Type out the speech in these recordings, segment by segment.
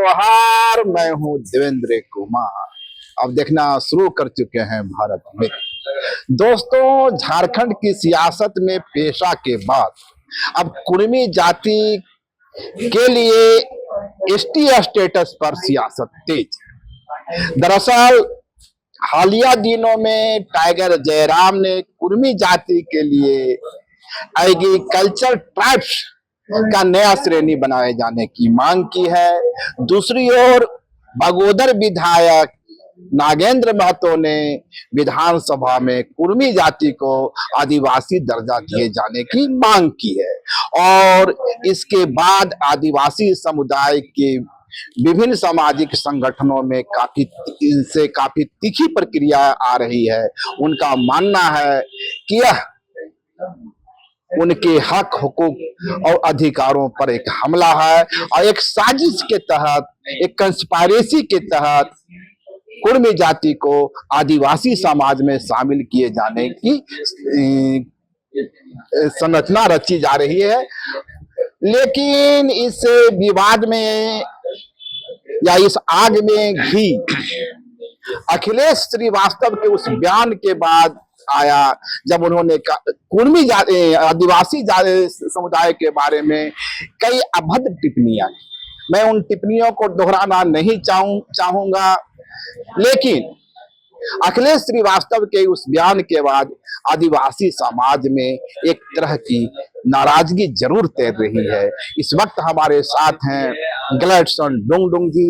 जोहार, मैं हूं देवेंद्र कुमार। अब देखना शुरू कर चुके हैं भारत में। दोस्तों, झारखंड की सियासत में पेशा के बाद अब कुर्मी जाति के लिए एसटी स्टेटस पर सियासत तेज। दरअसल हालिया दिनों में टाइगर जयराम ने कुर्मी जाति के लिए एग्रीकल्चर ट्राइब्स का नया श्रेणी बनाए जाने की मांग की है। दूसरी ओर बगोदर विधायक नागेंद्र महतो ने विधानसभा में कुर्मी जाति को आदिवासी दर्जा दिए जाने की मांग की है और इसके बाद आदिवासी समुदाय के विभिन्न सामाजिक संगठनों में काफी तीखी प्रक्रिया आ रही है। उनका मानना है कि यह उनके हक, हुकूक और अधिकारों पर एक हमला है और एक साजिश के तहत, एक कंस्पायरेसी के तहत कुर्मी जाति को आदिवासी समाज में शामिल किए जाने की संरचना रची जा रही है। लेकिन इस विवाद में या इस आग में घी अखिलेश श्रीवास्तव के उस बयान के बाद आया जब उन्होंने कुर्मी आदिवासी समुदाय के बारे में कई अभद्र टिप्पणियां। मैं उन टिप्पणियों को दोहराना नहीं चाहूंगा, लेकिन अखिलेश श्रीवास्तव के उस बयान के बाद आदिवासी समाज में एक तरह की नाराजगी जरूर तैर रही है। इस वक्त हमारे साथ हैं ग्लैडसन डुंगडुंग जी।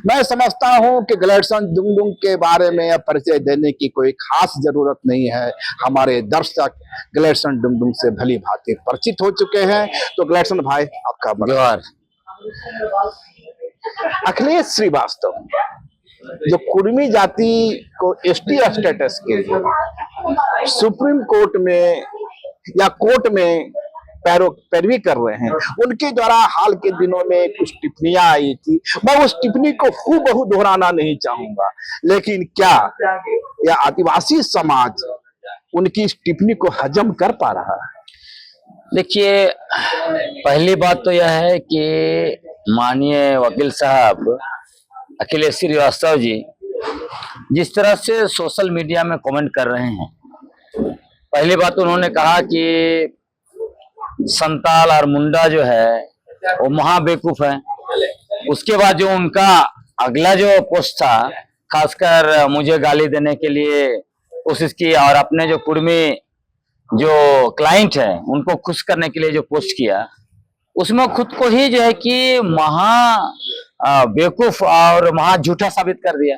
मैं समझता हूं कि ग्लैडसन डुंगडुंग के बारे में परिचय देने की कोई खास जरूरत नहीं है। हमारे दर्शक ग्लैडसन डुंगडुंग से भली भांति परिचित हो चुके हैं। तो ग्लैडसन भाई, आपका जोहार। अखिलेश श्रीवास्तव जो कुर्मी जाति को एसटी स्टेटस के लिए सुप्रीम कोर्ट में या कोर्ट में पैरवी कर रहे हैं, उनके द्वारा हाल के दिनों में कुछ टिप्पणियां आई थी। मैं उस टिप्पणी को हूबहू दोहराना नहीं चाहूंगा, लेकिन क्या यह आदिवासी समाज उनकी इस टिप्पणी को हजम कर पा रहा है? देखिए, पहली बात तो यह है कि माननीय वकील साहब अखिलेश श्रीवास्तव जी जिस तरह से सोशल मीडिया में कमेंट कर रहे हैं, पहली बात उन्होंने कहा कि संताल और मुंडा जो है वो महाबेवकूफ है। उसके बाद जो उनका अगला जो पोस्ट था, खासकर मुझे गाली देने के लिए कोशिश की और अपने जो कुर्मी जो क्लाइंट है उनको खुश करने के लिए जो पोस्ट किया, उसमें खुद को ही जो है कि महा बेवकूफ और महा झूठा साबित कर दिया।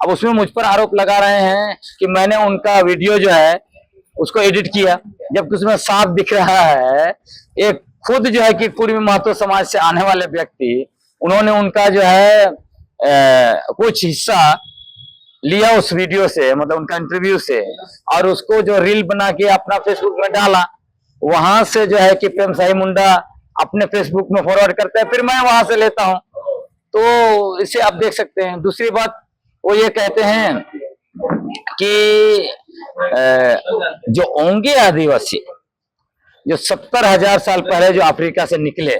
अब उसमें मुझ पर आरोप लगा रहे हैं कि मैंने उनका वीडियो जो है उसको एडिट किया, जबकि उसमें साफ दिख रहा है एक खुद जो है कि कुर्मी महतो समाज से आने वाले व्यक्ति, उन्होंने उनका जो है कुछ हिस्सा लिया उस वीडियो से, मतलब उनका इंटरव्यू से, और उसको जो रील बना के अपना फेसबुक में डाला। वहां से जो है कि प्रेम साही मुंडा अपने फेसबुक में फॉरवर्ड करते हैं, फिर मैं वहां से लेता हूं। तो इसे आप देख सकते हैं। दूसरी बात, वो ये कहते हैं कि जो ओंगे आदिवासी जो 70,000 साल पहले जो अफ्रीका से निकले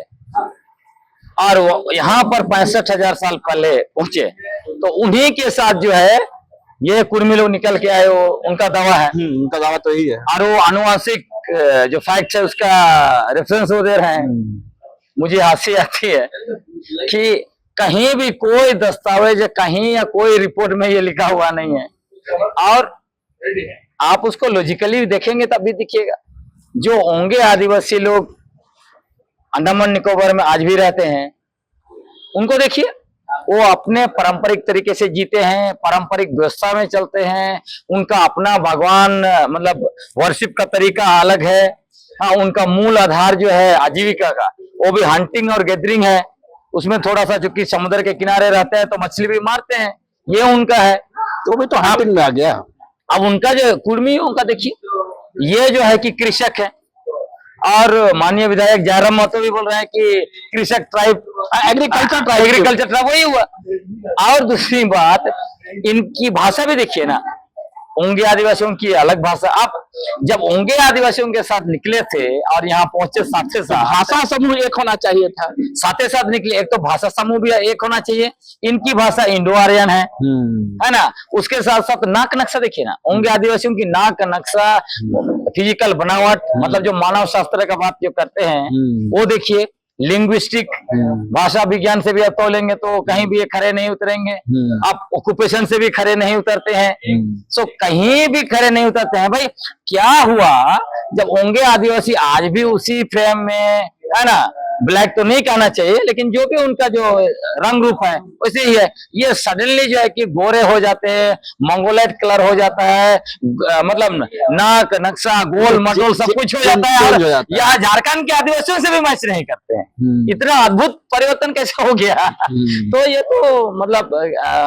और वो यहाँ पर 65,000 साल पहले पहुंचे, तो उन्हीं के साथ जो है ये कुर्मी लोग निकल के आए, वो उनका दावा है। उनका दावा तो यही है। और वो आनुवांशिक जो फैक्ट है उसका रेफरेंस वो दे रहे हैं। मुझे हंसी आती है कि कहीं भी कोई दस्तावेज कहीं या कोई रिपोर्ट में ये लिखा हुआ नहीं है, और आप उसको लॉजिकली देखेंगे तब भी दिखिएगा। जो ओंगे आदिवासी लोग अंडमान निकोबार में आज भी रहते हैं, उनको देखिए, वो अपने पारंपरिक तरीके से जीते हैं, पारंपरिक व्यवस्था में चलते हैं। उनका अपना भगवान मतलब वर्शिप का तरीका अलग है। हाँ, उनका मूल आधार जो है आजीविका का, वो भी हंटिंग और गैदरिंग है। उसमें थोड़ा सा चूंकि समुद्र के किनारे रहते हैं तो मछली भी मारते हैं, ये उनका है। तो भी तो हंटिंग में आ गया। अब उनका जो कुर्मी, उनका देखिए, ये जो है कि कृषक है, और माननीय विधायक जयराम महतो भी बोल रहे हैं कि कृषक ट्राइब, एग्रीकल्चर ट्राइब वही हुआ। और दूसरी बात, इनकी भाषा भी देखिए ना, ओंगे आदिवासियों की अलग भाषा। आप जब ओंगे आदिवासियों के साथ निकले थे और यहाँ पहुंचे साथ साथ, भाषा समूह एक होना चाहिए था। साथ निकले, एक तो भाषा समूह भी एक होना चाहिए। इनकी भाषा इंडो आर्यन है ना। उसके साथ साथ नाक नक्शा देखिए ना, ओंगे आदिवासियों की नाक नक्शा, फिजिकल बनावट, मतलब जो मानव शास्त्र का बात जो करते हैं वो देखिए। लिंग्विस्टिक, भाषा विज्ञान से भी आप तोलेंगे तो कहीं भी ये खरे नहीं उतरेंगे। आप ऑक्यूपेशन से भी खरे नहीं उतरते हैं। सो कहीं भी खरे नहीं उतरते हैं। भाई क्या हुआ जब ओंगे आदिवासी आज भी उसी फ्रेम में है ना, ब्लैक तो नहीं कहना चाहिए लेकिन जो भी उनका जो रंग रूप है वैसे ही है, ये सडनली जो है कि गोरे हो जाते हैं, मंगोलाइट कलर हो जाता है, मतलब नाक नक्शा गोल मटोल सब कुछ हो जाता है। यहाँ झारखंड के आदिवासियों से भी मैच नहीं करते हैं। इतना अद्भुत परिवर्तन कैसे हो गया। तो ये तो मतलब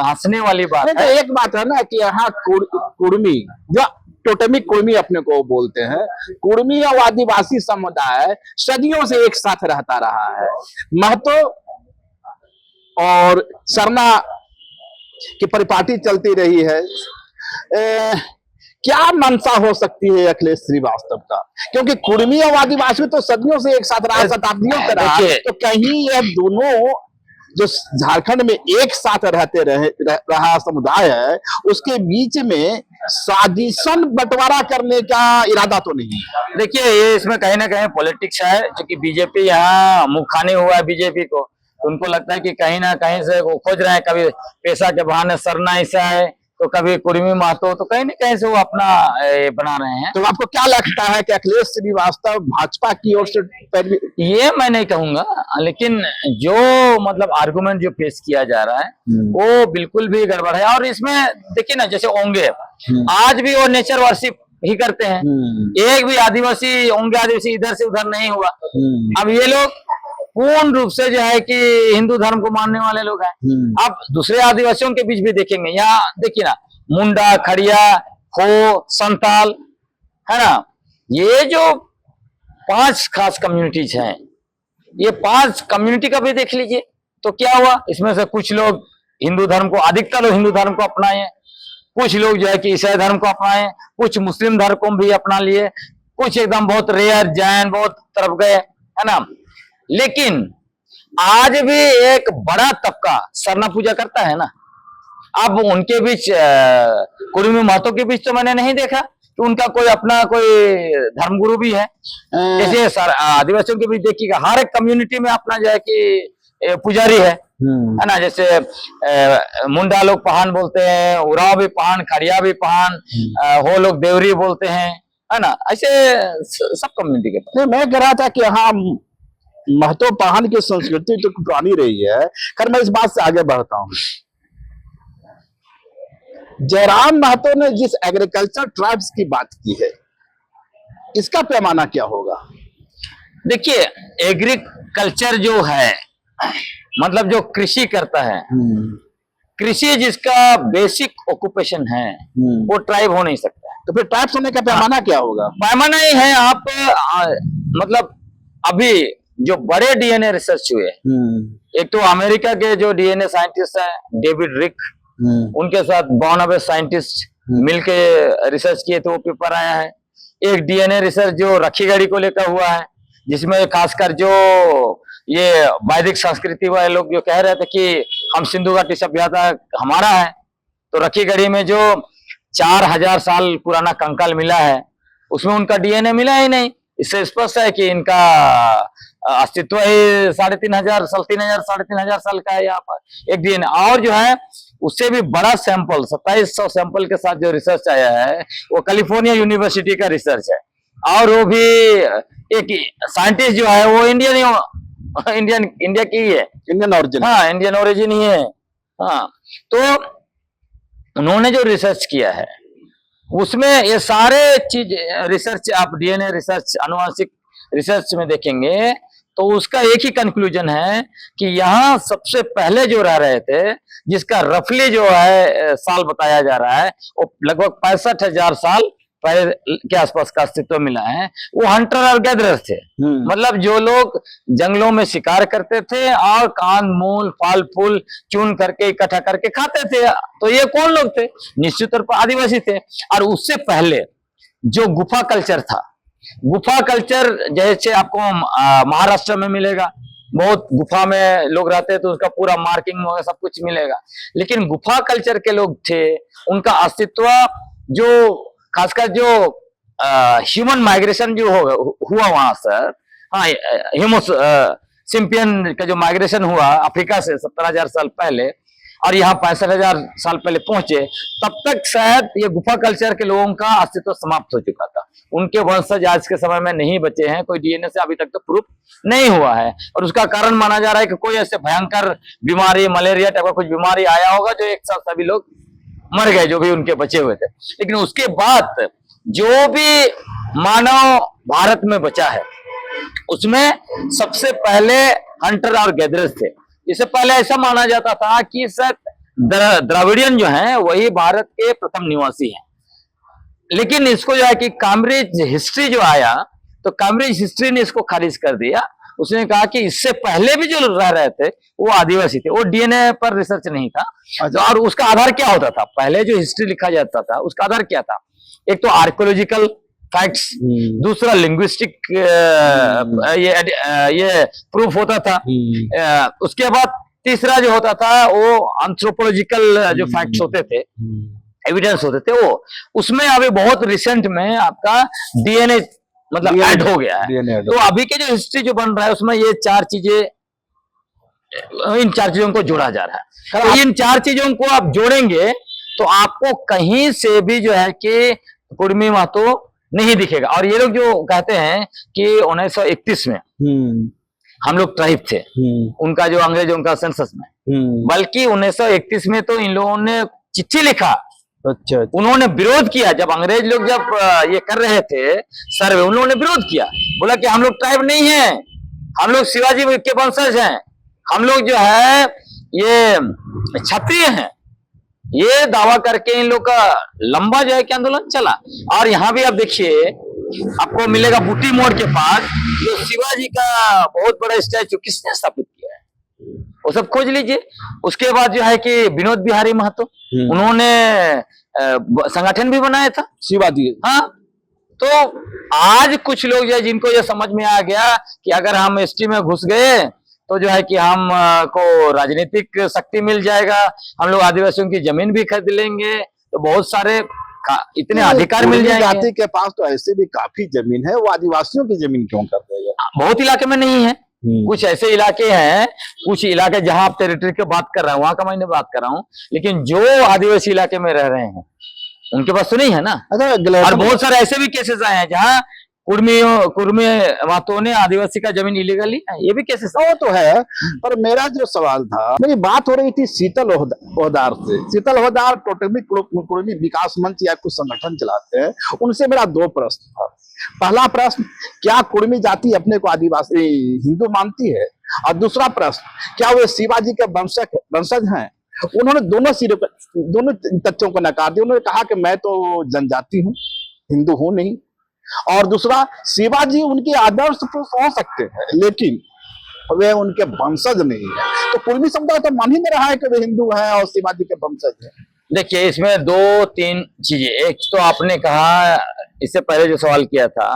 हंसने वाली बात है। एक बात है ना कि यहाँ कुर्मी, जो टोटेमिक कुर्मी अपने को बोलते हैं, कुर्मी और आदिवासी समुदाय सदियों से एक साथ रहता रहा है। महतो और सरना की परिपाटी चलती रही है। क्या मंशा हो सकती है अखिलेश श्रीवास्तव का? क्योंकि कुर्मी और आदिवासी तो सदियों से एक साथ रहा, शताब्दियों से रहा, तो कहीं यह दोनों जो झारखंड में एक साथ रहते रहा समुदाय है, उसके बीच में साजिशन बंटवारा करने का इरादा तो नहीं? देखिए ये इसमें कहीं ना कहीं पॉलिटिक्स है, जो कि बीजेपी यहाँ मुंह खाने हुआ है बीजेपी को। तो उनको लगता है कि कहीं ना कहीं से वो खोज रहे हैं, कभी पैसा के बहाने सरना ऐसा है तो कभी कुर्मी महतो, तो कहीं ना कहीं से वो अपना बना रहे हैं। तो आपको क्या लगता है कि अखिलेश श्रीवास्तव भाजपा की ओर से? ये मैं नहीं कहूंगा, लेकिन जो मतलब आर्गुमेंट जो पेश किया जा रहा है वो बिल्कुल भी गड़बड़ है। और इसमें देखिए ना, जैसे ओंगे आज भी वो नेचर वर्शिप ही करते हैं। एक भी आदिवासी ओंगे आदिवासी इधर से उधर नहीं हुआ। अब ये लोग पूर्ण रूप से जो है कि हिंदू धर्म को मानने वाले लोग हैं। आप दूसरे आदिवासियों के बीच भी देखेंगे, यहाँ देखिए ना, मुंडा, खड़िया, हो, संताल, है ना, ये जो 5 खास कम्युनिटीज हैं, ये 5 कम्युनिटी का भी देख लीजिए। तो क्या हुआ, इसमें से कुछ लोग हिंदू धर्म को, अधिकतर लोग हिंदू धर्म को अपनाए, कुछ लोग जो है कि ईसाई धर्म को अपनाए, कुछ मुस्लिम धर्म को भी अपना लिए, कुछ एकदम बहुत रेयर जैन बहुत तरफ गए, है ना। लेकिन आज भी एक बड़ा तबका सरना पूजा करता है ना। अब उनके बीच कुर्मी महतो के बीच तो मैंने नहीं देखा कि उनका कोई अपना कोई धर्मगुरु भी है। जैसे आदिवासियों के बीच देखिएगा, हर एक कम्युनिटी में अपना जो है कि पुजारी है ना। जैसे मुंडा लोग पहान बोलते हैं, उराव भी पहान, खड़िया भी पहान, हो लोग देवरी बोलते हैं, है ना। ऐसे सब कम्युनिटी के पास। मैं कह रहा था कि हाँ, महतो पहान की संस्कृति तो पुरानी रही है। खैर मैं इस बात से आगे बढ़ता हूँ। जयराम महतो ने जिस एग्रीकल्चर ट्राइब्स की बात की है, इसका पैमाना क्या होगा? देखिए एग्रीकल्चर जो है, मतलब जो कृषि करता है, कृषि जिसका बेसिक ऑक्यूपेशन है, वो ट्राइब हो नहीं सकता। तो फिर ट्राइब्स होने का पैमाना क्या होगा? पैमाना ही है, आप मतलब अभी जो बड़े डीएनए रिसर्च हुए, एक तो अमेरिका के जो डीएनए साइंटिस्ट है डेविड रिक, उनके साथ बानवे साइंटिस्ट मिलके रिसर्च किए थे, वो पेपर आया है। एक डीएनए रिसर्च जो रखीगढ़ी को लेकर हुआ है, जिसमें खासकर जो ये वैदिक संस्कृति वाले लोग जो कह रहे थे कि हम सिंधु घाटी सभ्यता हमारा है, तो रखीगढ़ी में जो 4000 साल पुराना कंकाल मिला है, उसमें उनका डीएनए मिला ही नहीं। इससे स्पष्ट है कि इनका अस्तित्व ही 3500 साल, 3000 3500 साल का है यहाँ पर एक डीएनए। और जो है उससे भी बड़ा सैंपल 2700 सैंपल के साथ जो रिसर्च आया है, वो कैलिफोर्निया यूनिवर्सिटी का रिसर्च है। और वो भी एक साइंटिस्ट जो है वो इंडिया की ही है, इंडियन ओरिजिन। हाँ, इंडियन ओरिजिन ही है। हाँ, तो उन्होंने जो रिसर्च किया है उसमें ये सारे चीज रिसर्च, आप डीएनए रिसर्च, आनुवंशिक रिसर्च में देखेंगे तो उसका एक ही कंक्लूजन है कि यहाँ सबसे पहले जो रह रहे थे, जिसका रफली जो है साल बताया जा रहा है, वो लगभग 65,000 साल पैर के आसपास का अस्तित्व मिला है, वो हंटर और गैदरर थे। मतलब जो लोग जंगलों में शिकार करते थे और कांद मूल फल फूल चुन करके इकट्ठा करके खाते थे। तो ये कौन लोग थे? निश्चित तौर पर आदिवासी थे। और उससे पहले जो गुफा कल्चर था, गुफा कल्चर जैसे आपको महाराष्ट्र में मिलेगा, बहुत गुफा में लोग रहते हैं तो उसका पूरा मार्किंग वगैरह सब कुछ मिलेगा। लेकिन गुफा कल्चर के लोग थे, उनका अस्तित्व जो खासकर जो ह्यूमन माइग्रेशन जो हुआ वहां सर, हाँ ह्यूमो सिम्पियन का जो माइग्रेशन हुआ अफ्रीका से 17,000 साल पहले और यहाँ 65,000 साल पहले पहुंचे, तब तक शायद ये गुफा कल्चर के लोगों का अस्तित्व समाप्त हो चुका था। उनके वंशज आज के समय में नहीं बचे हैं, कोई डीएनए से अभी तक तो प्रूफ नहीं हुआ है। और उसका कारण माना जा रहा है कि कोई ऐसे भयंकर बीमारी, मलेरिया टाइप का कुछ बीमारी आया होगा जो एक साथ सभी लोग मर गए, जो भी उनके बचे हुए थे। लेकिन उसके बाद जो भी मानव भारत में बचा है उसमें सबसे पहले हंटर और गैदरर्स थे। इससे पहले ऐसा माना जाता था कि सर द्रविडियन जो हैं वही भारत के प्रथम निवासी हैं। लेकिन इसको जो है कि कैम्ब्रिज हिस्ट्री जो आया, तो कैम्ब्रिज हिस्ट्री ने इसको खारिज कर दिया। उसने कहा कि इससे पहले भी जो रह रहे थे वो आदिवासी थे, वो डीएनए पर रिसर्च नहीं था। और उसका आधार क्या होता था? पहले जो हिस्ट्री लिखा जाता था उसका आधार क्या था? एक तो आर्कियोलॉजिकल फैक्ट्स, दूसरा लिंग्विस्टिक ये प्रूफ होता था, उसके बाद तीसरा जो होता था वो एंथ्रोपोलॉजिकल जो फैक्ट्स होते थे, एविडेंस होते थे वो। उसमें अभी बहुत रिसेंट में आपका डीएनए मतलब ऐड हो गया है। तो अभी के जो हिस्ट्री जो बन रहा है उसमें ये चार चीजें, इन चार चीजों को जोड़ा जा रहा है। तो इन चार चीजों को आप जोड़ेंगे तो आपको कहीं से भी जो है कि कुर्मी महतो नहीं दिखेगा। और ये लोग जो कहते हैं कि 1931 में हम लोग ट्राइब थे, उनका जो अंग्रेजों का सेंसस में, बल्कि 1931 में तो इन लोगों ने चिट्ठी लिखा। अच्छा। उन्होंने विरोध किया जब अंग्रेज लोग जब ये कर रहे थे सर्वे, उन लोगों ने विरोध किया, बोला कि हम लोग ट्राइब नहीं हैं, हम लोग शिवाजी के वंशज हैं, हम लोग जो है ये क्षत्रिय हैं। ये दावा करके इन लोग का लंबा जो है कि आंदोलन चला। और यहाँ भी आप देखिए, आपको मिलेगा बूटी मोड़ के पास जो शिवाजी का बहुत बड़ा स्टैचू किसने स्थापित किया है, वो सब खोज लीजिए। उसके बाद जो है कि विनोद बिहारी महतो, उन्होंने संगठन भी बनाया था शिवाजी। हाँ, तो आज कुछ लोग जो है जिनको ये समझ में आ गया कि अगर हम एसटी में घुस गए तो जो है कि हम को राजनीतिक शक्ति मिल जाएगा, हम लोग आदिवासियों की जमीन भी खरीद लेंगे, तो बहुत सारे इतने अधिकार मिल जाएंगे। जाति के पास तो ऐसे भी काफी जमीन है, वो आदिवासियों की जमीन क्यों कर देगा? बहुत इलाके में नहीं है, कुछ ऐसे इलाके हैं, कुछ इलाके जहां आप टेरिटरी की बात कर रहे हैं वहां का मैं बात कर रहा हूँ, लेकिन जो आदिवासी इलाके में रह रहे हैं उनके पास तो नहीं है ना। और बहुत सारे ऐसे भी केसेस आए हैं जहाँ कुर्मी महतो ने आदिवासी का जमीन इलीगली, ये भी केसेस वो तो है। पर मेरा जो सवाल था, मेरी बात हो रही थी शीतल ओहदार से। शीतल ओहदार टोटमी कुर्मी विकास मंच या कुछ संगठन चलाते हैं, उनसे मेरा दो प्रश्न था। पहला प्रश्न, क्या कुर्मी जाति अपने को आदिवासी हिंदू मानती है? और दूसरा प्रश्न, क्या वे शिवाजी के वंशज हैं? उन्होंने दोनों तथ्यों को नकार दिया। उन्होंने कहा कि मैं तो जनजाति हूँ, हिंदू हूं नहीं। और दूसरा, शिवाजी उनके आदर्श पुरुष हो सकते हैं लेकिन वे उनके वंशज नहीं है। तो कुर्मी समुदाय तो मान ही नहीं रहा है कि वे हिंदू हैं और शिवाजी के वंशज हैं। देखिए, इसमें दो तीन चीजें। एक तो आपने कहा, इससे पहले जो सवाल किया था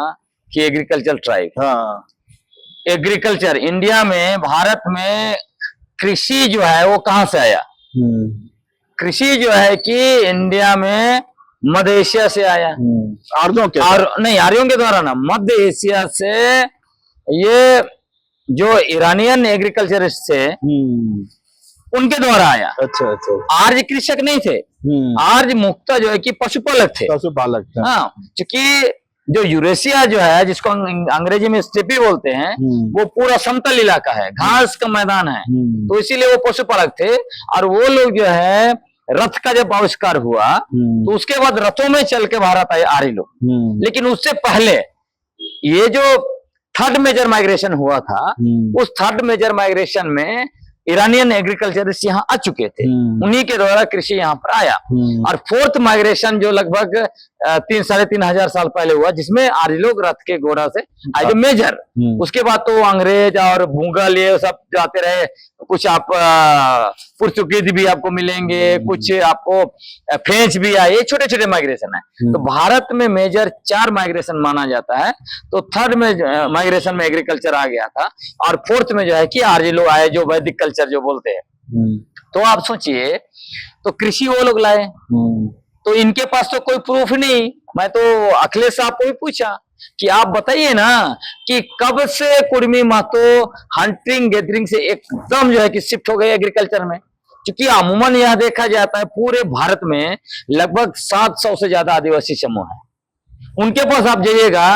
कि एग्रीकल्चर ट्राइब। हाँ, एग्रीकल्चर इंडिया में, भारत में कृषि जो है वो कहाँ से आया? कृषि जो है कि इंडिया में मध्य एशिया से आया। आर्यों के नहीं, आर्यों के द्वारा ना, मध्य एशिया से। ये जो ईरानियन एग्रीकल्चरिस्ट थे उनके द्वारा आया। अच्छा अच्छा। आर्य कृषक नहीं थे, आर्य मुख्यतः जो है कि पशुपालक थे। पशुपालक थे। हाँ, क्योंकि जो यूरेशिया जो है, जिसको अंग्रेजी में स्टेपी बोलते हैं, वो पूरा समतल इलाका है, घास का मैदान है, तो इसीलिए वो पशुपालक थे। और वो लोग जो है, रथ का जब आविष्कार हुआ तो उसके बाद रथों में चल के भारत आए आर्य लोग। लेकिन उससे पहले ये जो थर्ड मेजर माइग्रेशन हुआ था, उस थर्ड मेजर माइग्रेशन में ईरानियन एग्रीकल्चरिस्ट यहाँ आ चुके थे, उन्हीं के द्वारा कृषि यहाँ पर आया। और फोर्थ माइग्रेशन जो लगभग 3-3.5 साल पहले हुआ, जिसमें आर्य लोग रथ के घोड़ा से आए जो मेजर, उसके बाद तो अंग्रेज और मुगल ये सब जाते रहे। कुछ आप पुर्तुगीज भी आपको मिलेंगे, कुछ आपको फ्रेंच भी आए, ये छोटे छोटे माइग्रेशन है। तो भारत में मेजर 4 माइग्रेशन माना जाता है। तो थर्ड में माइग्रेशन में एग्रीकल्चर आ गया था, और फोर्थ में जो है कि आर्य लोग आए जो वैदिक कल्चर जो बोलते हैं। तो आप सोचिए, तो कृषि वो लोग लाए, तो इनके पास तो कोई प्रूफ नहीं। मैं तो अखिलेश साहब को भी पूछा कि आप बताइए ना कि कब से कुर्मी महतो हंटिंग गैदरिंग से एकदम जो है कि शिफ्ट हो गए एग्रीकल्चर में। क्योंकि अमूमन यह देखा जाता है पूरे भारत में लगभग 700 से ज्यादा आदिवासी समूह है। उनके पास आप जाइएगा,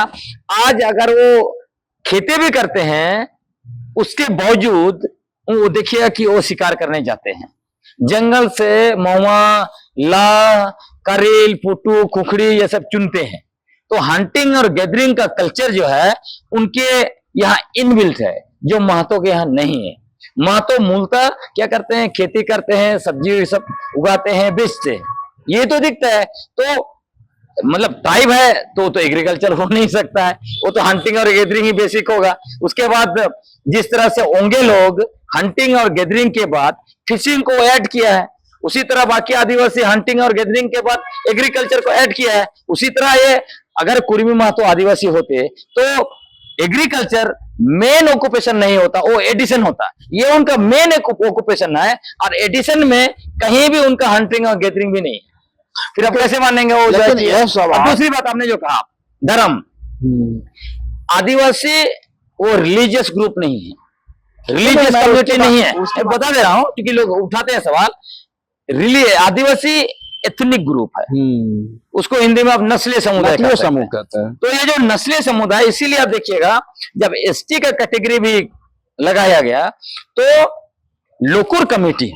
आज अगर वो खेती भी करते हैं, उसके बावजूद वो देखिएगा कि वो शिकार करने जाते हैं। जंगल से महुआ, ला, करेल, पुटू, खुखड़ी ये सब चुनते हैं। तो हंटिंग और गैदरिंग का कल्चर जो है उनके यहाँ इनबिल्ट है, जो महतो के यहाँ नहीं है। महतो मूलतः क्या करते हैं, खेती करते हैं, सब्जी सब उगाते हैं, बेचते हैं, ये तो दिखता है। तो मतलब ट्राइब है तो एग्रीकल्चर हो नहीं सकता है, वो तो हंटिंग और गैदरिंग ही बेसिक होगा। उसके बाद जिस तरह से ओंगे लोग हंटिंग और गैदरिंग के बाद फिशिंग को ऐड किया है, उसी तरह बाकी आदिवासी हंटिंग और गैदरिंग के बाद एग्रीकल्चर को ऐड किया है। उसी तरह ये अगर कुर्मी महतो आदिवासी होते तो एग्रीकल्चर मेन ऑक्यूपेशन नहीं होता, वो एडिशन होता। ये उनका मेन ऑक्यूपेशन है, और एडिशन में कहीं भी उनका हंटिंग और गैदरिंग भी नहीं है। फिर आप कैसे मानेंगे वो? लेकिन यह सवाल, दूसरी बात आपने जो कहा धर्म, आदिवासी वो रिलीजियस ग्रुप नहीं है, रिलीजियस कम्युनिटी नहीं है। मैं बता दे रहा हूं क्योंकि लोग उठाते हैं सवाल। आदिवासी एथनिक ग्रुप है, उसको हिंदी में आप नस्लीय समुदाय कहते हैं। तो ये जो नस्लीय समुदाय, इसीलिए आप देखिएगा जब एसटी का कैटेगरी भी लगाया गया तो लोकुर कमेटी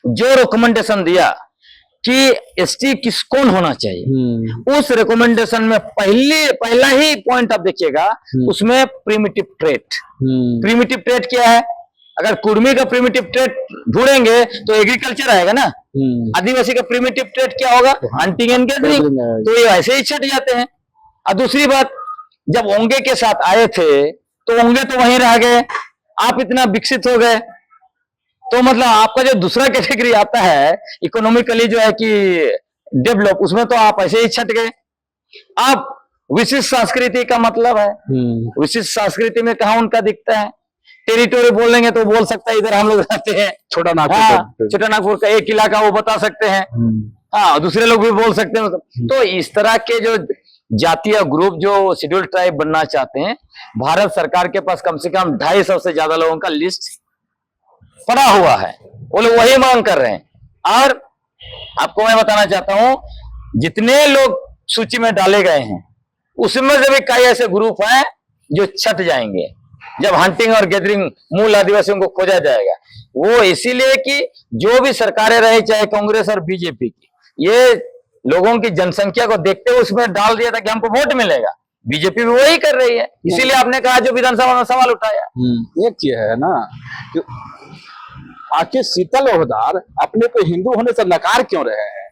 जो रिकमेंडेशन दिया कि एसटी कौन होना चाहिए, उस रिकमेंडेशन में पहला ही पॉइंट आप देखिएगा, उसमें प्रिमिटिव ट्रेट। प्रिमिटिव ट्रेट क्या है? अगर कुर्मी का प्रिमिटिव ट्रेट ढूंढेंगे तो एग्रीकल्चर आएगा ना। आदिवासी का प्रिमिटिव ट्रेट क्या होगा? Hunting and gathering. तो ये ऐसे ही छट जाते हैं। और दूसरी बात, जब ओंगे के साथ आए थे तो ओंगे तो वहीं रह गए, आप इतना विकसित हो गए, तो मतलब आपका जो दूसरा कैटेगरी आता है इकोनॉमिकली जो है कि डेवलप, उसमें तो आप ऐसे ही छट गए। आप विशिष्ट संस्कृति का मतलब है, विशिष्ट संस्कृति में कहा उनका दिखता है। टेरिटोरी बोलेंगे तो बोल सकता है इधर हम लोग रहते हैं छोटा नागपुर, छोटा नागपुर का एक इलाका वो बता सकते हैं। हाँ, दूसरे लोग भी बोल सकते हैं। तो इस तरह के जो जातीय ग्रुप जो शेड्यूल ट्राइब बनना चाहते हैं, भारत सरकार के पास कम से कम 250 से ज्यादा लोगों का लिस्ट पड़ा हुआ है, वो लोग वही मांग कर रहे हैं। और आपको मैं बताना चाहता हूं, जितने लोग सूची में डाले गए हैं उसमें से भी कई ऐसे ग्रुप हैं जो छट जाएंगे जब हंटिंग और गैदरिंग मूल आदिवासियों को खोजा जाएगा। वो इसीलिए कि जो भी सरकारें रहे, चाहे कांग्रेस और बीजेपी की, ये लोगों की जनसंख्या को देखते हुए उसमें डाल दिया था कि हमको वोट मिलेगा। बीजेपी भी वही कर रही है, इसीलिए आपने कहा जो विधानसभा में सवाल उठाया। एक चीज है ना, आखिर शीतल ओहदार अपने को हिंदू होने से नकार क्यों रहे हैं?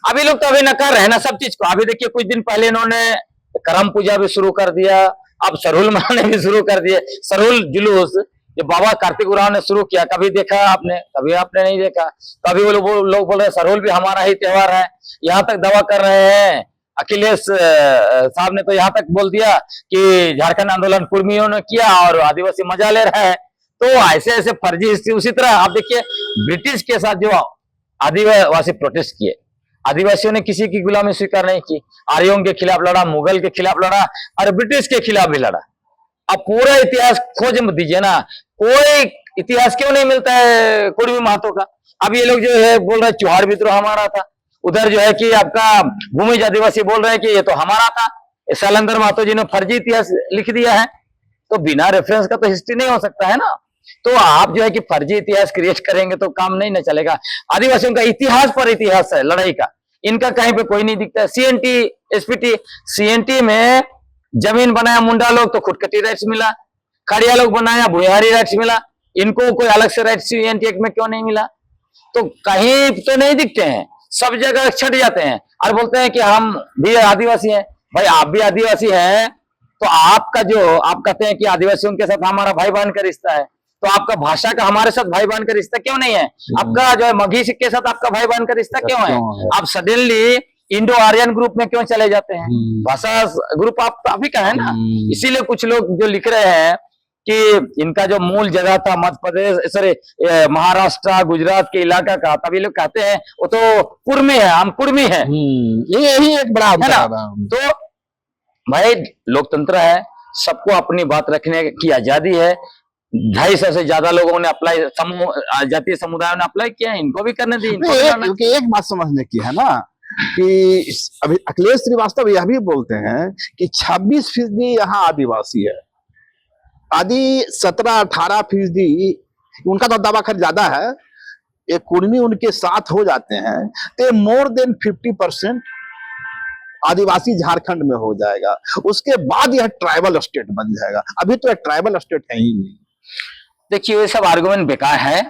अभी लोग तो अभी नकार रहे हैं ना सब चीज को। अभी देखिए कुछ दिन पहले इन्होंने करम पूजा भी शुरू कर दिया, अब सरहुल मनाने भी शुरू कर दिए। सरहुल जुलूस जो बाबा कार्तिक उरांव ने शुरू किया, कभी देखा आपने? कभी आपने नहीं देखा। कभी वो लोग बोल रहे हैं सरहुल भी हमारा ही त्योहार है। यहाँ तक दावा कर रहे हैं, अखिलेश साहब ने तो यहाँ तक बोल दिया कि झारखंड आंदोलन कुर्मियों ने किया और आदिवासी मजा ले रहा है। तो ऐसे ऐसे फर्जी हिस्ट्री। उसी तरह आप देखिए ब्रिटिश के साथ जो आदिवासी प्रोटेस्ट किए, आदिवासियों ने किसी की गुलामी स्वीकार नहीं की। आर्यों के खिलाफ लड़ा, मुगल के खिलाफ लड़ा और ब्रिटिश के खिलाफ भी लड़ा। अब पूरा इतिहास खोज मत दीजिए ना, कोई इतिहास क्यों नहीं मिलता है कुर्मी महतो का। अब ये लोग जो है बोल रहे चौहार विद्रोह हमारा था, उधर जो है कि आपका भूमिज आदिवासी बोल रहे हैं कि ये तो हमारा था। शैलेंद्र महतो जी ने फर्जी इतिहास लिख दिया है, तो बिना रेफरेंस का तो हिस्ट्री नहीं हो सकता है ना। तो आप जो है कि फर्जी इतिहास क्रिएट करेंगे तो काम नहीं ना चलेगा। आदिवासियों का इतिहास पर इतिहास है लड़ाई का, इनका कहीं पे कोई नहीं दिखता है। सीएनटी एसपीटी, सीएनटी में जमीन बनाया मुंडा लोग तो खुदकटी राइट्स मिला, खड़िया लोग बनाया भुयारी राइट्स मिला। इनको कोई अलग से राइट एक्ट में क्यों नहीं मिला? तो कहीं तो नहीं दिखते हैं, सब जगह छट जाते हैं और बोलते हैं कि हम भी आदिवासी हैं। भाई आप भी आदिवासी हैं तो आपका जो आप कहते हैं कि आदिवासियों के साथ हमारा भाई बहन का रिश्ता है, तो आपका भाषा का हमारे साथ भाई बहन का रिश्ता क्यों नहीं है? आपका जो है मगही के साथ आपका भाई बहन का रिश्ता क्यों है? आप सडनली इंडो आर्यन ग्रुप में क्यों चले जाते हैं? भाषा ग्रुप आप ही का है ना। इसीलिए कुछ लोग जो लिख रहे हैं कि इनका जो मूल जगह था मध्य प्रदेश, सॉरी महाराष्ट्र गुजरात के इलाका का, तभी लोग कहते हैं वो तो कुर्मी है, हम कुर्मी है। यही एक बड़ा है ना। तो भाई लोकतंत्र है, सबको अपनी बात रखने की आजादी है। 250 से ज्यादा लोगों ने अप्लाई, जातीय समुदायों ने अप्लाई किया है, इनको भी करने दी। क्योंकि एक बात समझने की है ना कि अभी अखिलेश श्रीवास्तव यह भी बोलते हैं कि 26% यहाँ आदिवासी है, आदि 17-18% उनका तो दावा खैर ज्यादा है, एक कुर्मी उनके साथ हो जाते हैं तो मोर देन 50% आदिवासी झारखंड में हो जाएगा। उसके बाद यह ट्राइबल स्टेट बन जाएगा। अभी तो एक ट्राइबल स्टेट है ही नहीं। देखिए ये सब आर्गुमेंट बेकार है।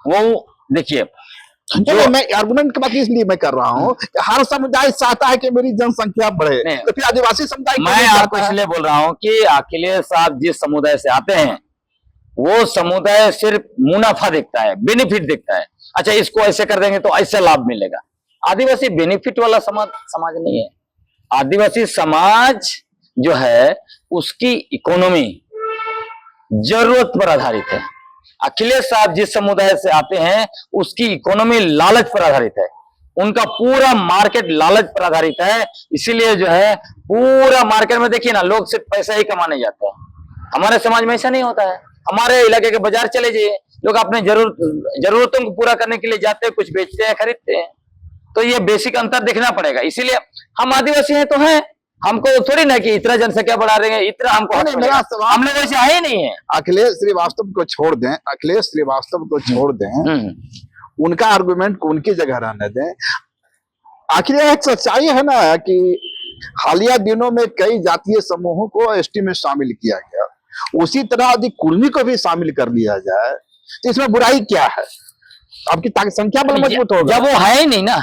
वो देखिए जो मैं आर्गुमेंट की बात इसलिए मैं कर रहा हूँ कि हर समुदाय चाहता है कि मेरी जनसंख्या बढ़े, तो फिर आदिवासी समुदाय मैं आपको इसलिए बोल रहा हूँ कि अखिलेश साहब जिस समुदाय से आते हैं वो समुदाय सिर्फ मुनाफा देखता है, बेनिफिट देखता है। अच्छा इसको ऐसे कर देंगे तो ऐसा लाभ मिलेगा। आदिवासी बेनिफिट वाला समाज नहीं है। आदिवासी समाज जो है उसकी इकोनॉमी जरूरत पर आधारित है। अखिलेश साहब जिस समुदाय से आते हैं उसकी इकोनॉमी लालच पर आधारित है, उनका पूरा मार्केट लालच पर आधारित है। इसीलिए जो है पूरा मार्केट में देखिए ना, लोग सिर्फ पैसा ही कमाने जाते हैं। हमारे समाज में ऐसा नहीं होता है। हमारे इलाके के बाजार चले जाइए, लोग अपने जरूरतों को पूरा करने के लिए जाते हैं, कुछ बेचते हैं, खरीदते हैं। तो ये बेसिक अंतर देखना पड़ेगा। इसीलिए हम आदिवासी हैं तो हैं, हमको थोड़ी ना कि इतना जनसंख्या बढ़ा रहे हैं, इतना हमको हम लोग वैसे है ही नहीं है। अखिलेश श्रीवास्तव को छोड़ दें, अखिलेश श्रीवास्तव को छोड़ दें, उनका आर्गुमेंट को उनकी जगह रहने दें। आखिर एक सच्चाई है ना कि हालिया दिनों में कई जातीय समूहों को एसटी में शामिल किया गया, उसी तरह यदि कुर्मी को भी शामिल कर लिया जाए तो इसमें बुराई क्या है? आपकी संख्या बल मजबूत होगा। जब वो है ही नहीं ना।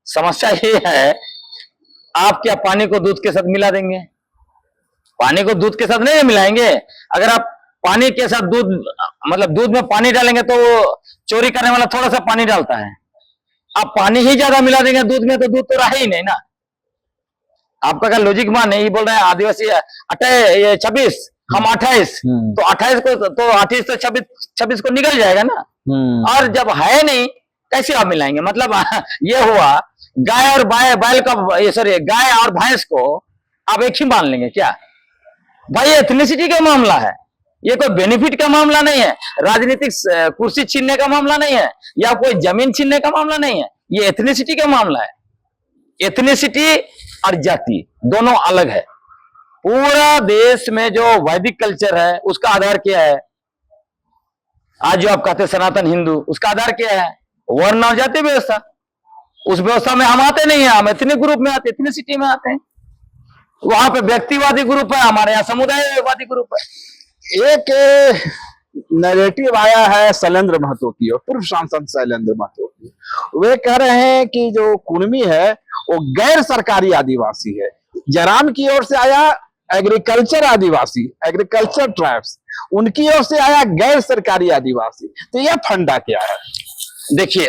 समस्या ये है, आप क्या पानी को दूध के साथ मिला देंगे? पानी को दूध के साथ नहीं मिलाएंगे। अगर आप पानी के साथ दूध, मतलब दूध में पानी डालेंगे तो चोरी करने वाला थोड़ा सा पानी डालता है। आप पानी ही ज्यादा मिला देंगे दूध में तो दूध तो रहा ही नहीं ना। आपका क्या लॉजिक मान है? ये बोल रहे हैं आदिवासी 26, हम 28, तो 28 को तो 28 तो 26 को निकल जाएगा ना। और जब है नहीं कैसे आप मिलाएंगे? मतलब ये हुआ गाय और बैल का, ये सॉरी गाय और भैंस को आप एक ही मान लेंगे क्या? भाई एथनिसिटी का मामला है, ये कोई बेनिफिट का मामला नहीं है, राजनीतिक कुर्सी छीनने का मामला नहीं है, या कोई जमीन छीनने का मामला नहीं है। ये एथनिसिटी का मामला है। एथनिसिटी और जाति दोनों अलग है। पूरा देश में जो वैदिक कल्चर है उसका आधार क्या है? आज जो आप कहते हैं सनातन हिंदू, उसका आधार क्या है? वर्ण और जाति व्यवस्था। उस व्यवस्था में हम आते नहीं है, हम एथनिक ग्रुप में आते, एथनिसिटी में आते हैं। वहां पे व्यक्तिवादी ग्रुप है, हमारे यहाँ समुदायवादी ग्रुप है। एक नैरेटिव आया है शैलेंद्र महतो की, और पूर्व सांसद शैलेंद्र महतो की। वे कह रहे हैं कि जो कुर्मी है वो गैर सरकारी आदिवासी है। जयराम की ओर से आया एग्रीकल्चर आदिवासी, एग्रीकल्चर ट्राइब्स, उनकी ओर से आया गैर सरकारी आदिवासी। तो यह फंडा क्या है? देखिए,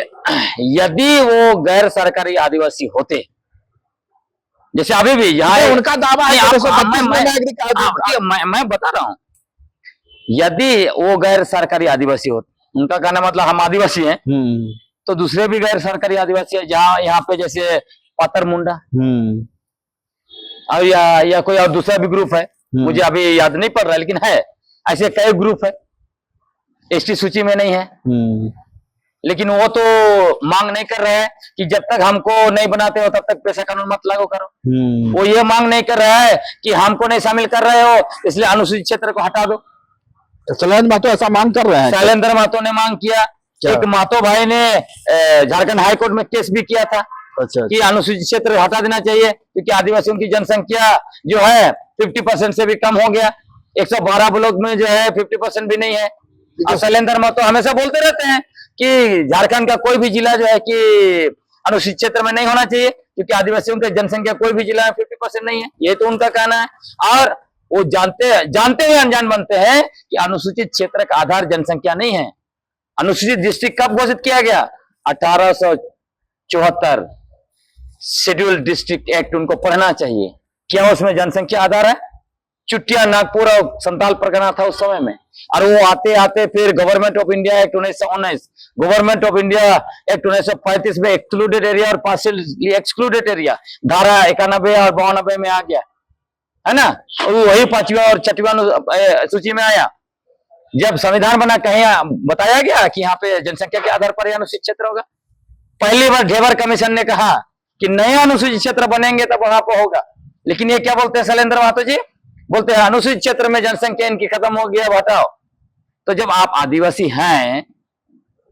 यदि वो गैर सरकारी आदिवासी होते, जैसे अभी भी यहाँ उनका दावा है, मैं बता रहा हूं, यदि वो गैर सरकारी आदिवासी होते, उनका कहना मतलब हम आदिवासी हैं, तो दूसरे भी गैर सरकारी आदिवासी है जहाँ यहाँ पे जैसे पातर मुंडा और या कोई और दूसरा भी ग्रुप है, मुझे अभी याद नहीं पड़ रहा है, लेकिन है ऐसे कई ग्रुप है, एसटी सूची में नहीं है। लेकिन वो तो मांग नहीं कर रहे हैं कि जब तक हमको नहीं बनाते हो तब तक पेशा कानून मत लागू करो। वो ये मांग नहीं कर रहा है कि हमको नहीं शामिल कर रहे हो इसलिए अनुसूचित क्षेत्र को हटा दो। शैलेंद्र महतो ऐसा मांग कर रहे हैं। शैलेंद्र महतो ने मांग किया। एक महतो भाई ने झारखंड हाईकोर्ट में केस भी किया था। अच्छा। कि अनुसूचित क्षेत्र हटा देना चाहिए क्योंकि आदिवासियों की जनसंख्या जो है 50% से भी कम हो गया। 112 ब्लॉक में जो है 50% भी नहीं है। और शैलेंद्र महतो हमेशा बोलते रहते हैं कि झारखंड का कोई भी जिला जो है कि अनुसूचित क्षेत्र में नहीं होना चाहिए, क्योंकि आदिवासियों की जनसंख्या कोई भी जिला में 50% नहीं है, ये तो उनका कहना है। और वो जानते हुए अनजान बनते हैं कि अनुसूचित क्षेत्र का आधार जनसंख्या नहीं है। अनुसूचित डिस्ट्रिक्ट कब घोषित किया गया? 1874 शेड्यूल डिस्ट्रिक्ट एक्ट उनको पढ़ना चाहिए। क्या उसमें जनसंख्या आधार है? चुटिया, नागपुर और संताल परगना था उस समय में। और वो आते आते फिर government of India act 1919, government of India act 1935 में एक्सक्लूडेड एरिया और पार्शियली एक्सक्लूडेड एरिया धारा 91 और 92 में आ गया, है ना। और वही 5वीं और 6वीं सूची में आया। जब संविधान बना कहीं बताया गया कि यहाँ पे जनसंख्या के आधार पर अनुसूचित क्षेत्र होगा? पहली बार ढेबर कमीशन ने कहा कि नए अनुसूचित क्षेत्र बनेंगे तब वहां पर होगा। लेकिन ये क्या बोलते हैं शैलेंद्र महतो जी? बोलते हैं अनुसूचित क्षेत्र में जनसंख्या इनकी खत्म हो गई, अब हटाओ। तो जब आप आदिवासी हैं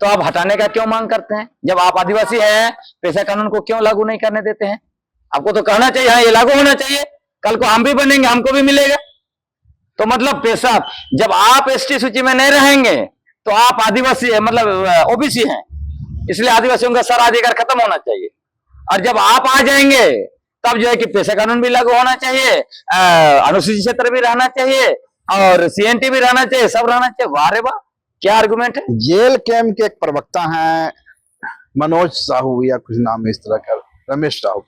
तो आप हटाने का क्यों मांग करते हैं? जब आप आदिवासी हैं, पेशा कानून को क्यों लागू नहीं करने देते हैं? आपको तो कहना चाहिए हाँ ये लागू होना चाहिए, कल को हम भी बनेंगे, हमको भी मिलेगा। तो मतलब पेशा, जब आप एसटी सूची में नहीं रहेंगे तो आप आदिवासी है, मतलब ओबीसी हैं, इसलिए आदिवासियों का सारा अधिकार खत्म होना चाहिए। और जब आप आ जाएंगे तब जो है कि पेशा कानून भी लागू होना चाहिए, अनुसूचित क्षेत्र भी रहना चाहिए और सीएनटी भी रहना चाहिए, सब रहना चाहिए। वाह रे वाह, क्या आर्गुमेंट है। जेल कैंप के एक प्रवक्ता हैं मनोज साहू या कुछ नाम है इस तरह का, रमेश साहू,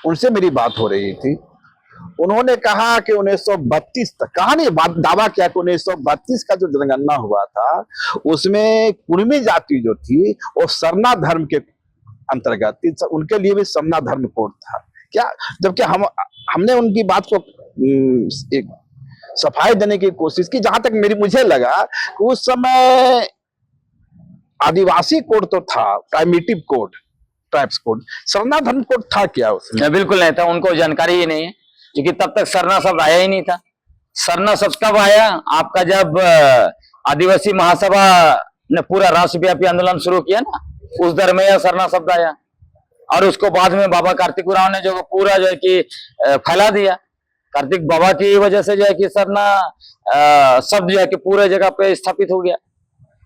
उनसे मेरी बात हो रही थी। उन्होंने कहा कि 1932 तक, कहा नहीं दावा किया कि 1932 का जो जनगणना हुआ था उसमें कुर्मी जाति जो थी वो सरना धर्म के अंतर्गत थी, उनके लिए भी सरना धर्म कोड था क्या? जबकि हमने उनकी बात को एक सफाई देने की कोशिश की। जहां तक मुझे लगा उस समय आदिवासी कोड तो था, primitive code, tribes code, Sarna धर्म कोड था क्या उसमें? बिल्कुल नहीं था, उनको जानकारी ही नहीं है, क्योंकि तब तक सरना शब्द आया ही नहीं था। सरना शब्द कब आया? आपका जब आदिवासी महासभा ने पूरा राष्ट्रव्यापी आंदोलन शुरू किया ना, उस दर में यह सरना शब्द आया। और उसको बाद में बाबा कार्तिक उरांव ने जो पूरा जो है कि फैला दिया। कार्तिक बाबा की वजह से जो है कि सरना शब्द जो है कि पूरे जगह पे स्थापित हो गया,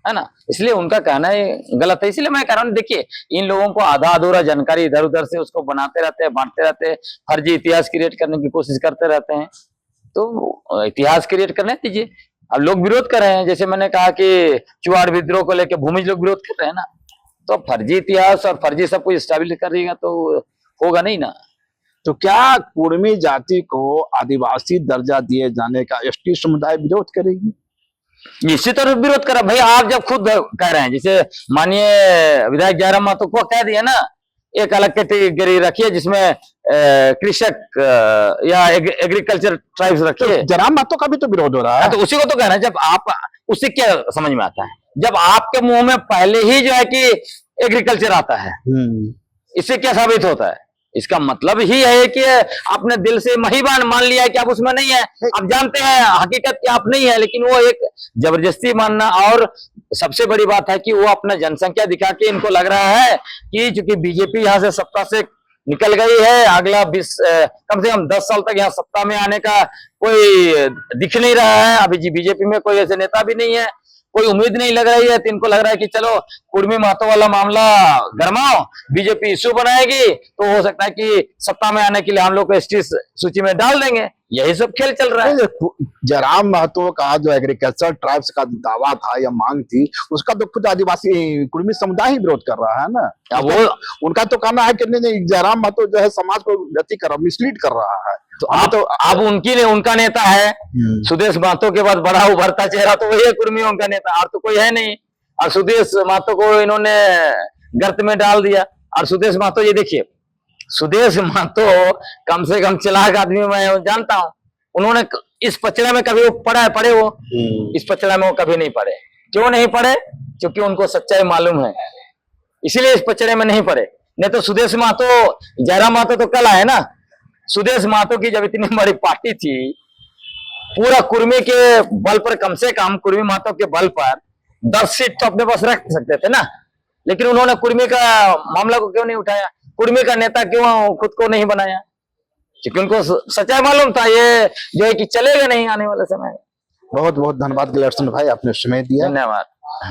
है ना। इसलिए उनका कहना है गलत है। इसलिए मैं कह रहा हूँ, देखिए इन लोगों को आधा अधूरा जानकारी इधर उधर से उसको बनाते रहते हैं, बांटते रहते हैं, फर्जी इतिहास क्रिएट करने की कोशिश करते रहते हैं। तो इतिहास क्रिएट करने दीजिए। अब लोग विरोध कर रहे हैं, जैसे मैंने कहा कि चुआड़ विद्रोह को लेकर भूमिज लोग विरोध कर रहे हैं ना, तो फर्जी इतिहास और फर्जी सब कुछ स्टैब्लिश करिएगा तो होगा नहीं ना। तो क्या कुर्मी जाति को आदिवासी दर्जा दिए जाने का एसटी समुदाय विरोध करेगी? निश्चित तौर पर विरोध करा भाई। आप जब खुद कह रहे हैं, जैसे माननीय विधायक जयराम महतो को कह दिया ना, एक अलग कैटेगरी रखिए जिसमें कृषक या एग्रीकल्चर ट्राइब्स रखिए। तो जयराम महतो का भी तो विरोध हो रहा है। तो उसी को तो कहना है। जब आप, उससे क्या समझ में आता है? जब आपके मुंह में पहले ही जो है कि एग्रीकल्चर आता है, इससे क्या साबित होता है? इसका मतलब ही है कि आपने दिल से महिबान मान लिया है कि आप उसमें नहीं है। आप जानते हैं हकीकत कि आप नहीं है, लेकिन वो एक जबरदस्ती मानना। और सबसे बड़ी बात है कि वो अपना जनसंख्या दिखा के इनको लग रहा है कि चूंकि बीजेपी यहाँ से सत्ता से निकल गई है, अगला 20 कम से कम 10 साल तक यहाँ सत्ता में आने का कोई दिख नहीं रहा है। अभी जी बीजेपी में कोई ऐसे नेता भी नहीं है, कोई उम्मीद नहीं लग रही है। तो इनको लग रहा है कि चलो कुर्मी महतो वाला मामला गरमाओ, बीजेपी इश्यू बनाएगी तो हो सकता है कि सत्ता में आने के लिए हम लोग को एसटी सूची में डाल देंगे। यही सब खेल चल रहा है। जयराम महतो का जो एग्रीकल्चर ट्राइब्स का दावा था या मांग थी, उसका तो खुद आदिवासी कुर्मी समुदाय ही विरोध कर रहा है ना। वो उनका तो कहना है कि नहीं, जयराम महतो जो है समाज को गति कर रहा, मिसलीड कर रहा है। तो आप उनका नेता है सुदेश महतो के बाद बड़ा उभरता चेहरा तो वही है कुर्मियों का नेता, और तो कोई है नहीं। और सुदेश महतो को इन्होंने गर्त में डाल दिया। और सुदेश महतो, ये देखिए, सुदेश महतो कम से कम चालाक आदमी मैं जानता हूं। उन्होंने इस पचड़े में कभी वो पढ़े वो इस पचड़ा में वो कभी नहीं पढ़े। क्यों नहीं पढ़े? क्योंकि उनको सच्चाई मालूम है, इसीलिए इस पचड़े में नहीं पढ़े। नहीं तो सुदेश महतो, जयराम महतो तो कल आए ना। सुदेश महतो की जब इतनी बड़ी पार्टी थी, पूरा कुर्मी के बल पर, कम से कम कुर्मी महतो के बल पर 10 सीट तो अपने पास रख सकते थे ना। लेकिन उन्होंने कुर्मी का मामला को क्यों नहीं उठाया? कुर्मी का नेता क्यों खुद को नहीं बनाया? क्योंकि उनको सच्चाई मालूम था ये जो है कि चलेगा नहीं आने वाले समय में। बहुत बहुत धन्यवाद गिलर्सन भाई, आपने समय दिया। धन्यवाद।